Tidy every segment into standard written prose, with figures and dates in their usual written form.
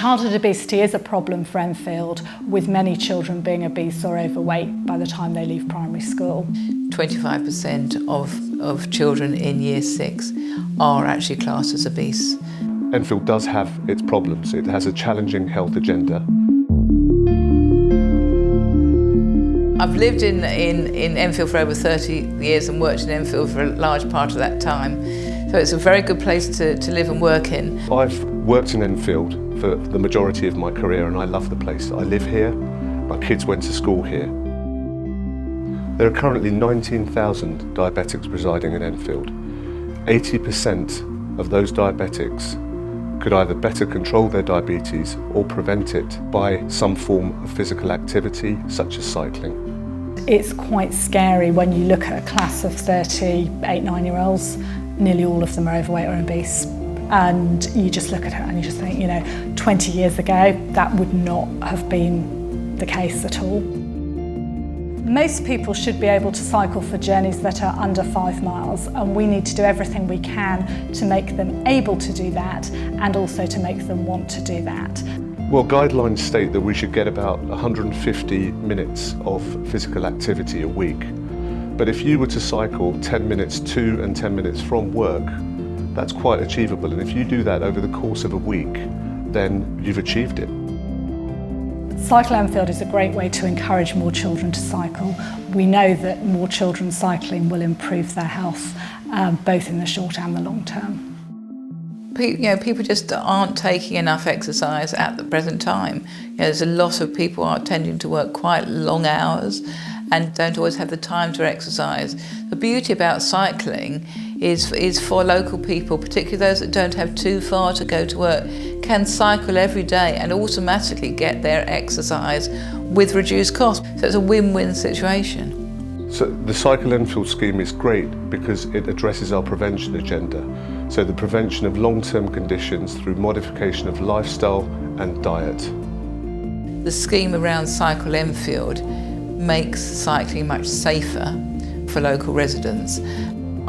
Childhood obesity is a problem for Enfield, with many children being obese or overweight by the time they leave primary school. 25% of children in Year 6 are actually classed as obese. Enfield does have its problems. It has a challenging health agenda. I've lived in Enfield for over 30 years and worked in Enfield for a large part of that time. So it's a very good place to live and work in. I've worked in Enfield for the majority of my career and I love the place. I live here, my kids went to school here. There are currently 19,000 diabetics residing in Enfield. 80% of those diabetics could either better control their diabetes or prevent it by some form of physical activity, such as cycling. It's quite scary when you look at a class of 38, 9-year-olds, nearly all of them are overweight or obese. And you just look at it and you just think, 20 years ago, that would not have been the case at all. Most people should be able to cycle for journeys that are under 5 miles, and we need to do everything we can to make them able to do that and also to make them want to do that. Well, guidelines state that we should get about 150 minutes of physical activity a week. But if you were to cycle 10 minutes to and 10 minutes from work, that's quite achievable. And if you do that over the course of a week, then you've achieved it. Cycle Enfield is a great way to encourage more children to cycle. We know that more children cycling will improve their health, both in the short and the long term. People just aren't taking enough exercise at the present time. There's a lot of people are tending to work quite long hours and don't always have the time to exercise. The beauty about cycling is for local people, particularly those that don't have too far to go to work, can cycle every day and automatically get their exercise with reduced cost. So it's a win-win situation. So the Cycle Enfield scheme is great because it addresses our prevention agenda. So the prevention of long-term conditions through modification of lifestyle and diet. The scheme around Cycle Enfield makes cycling much safer for local residents.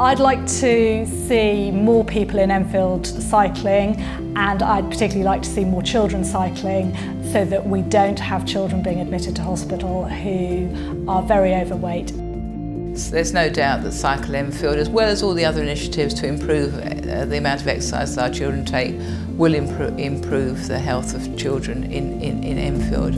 I'd like to see more people in Enfield cycling, and I'd particularly like to see more children cycling so that we don't have children being admitted to hospital who are very overweight. There's no doubt that Cycle Enfield, as well as all the other initiatives to improve the amount of exercise that our children take, will improve the health of children in Enfield.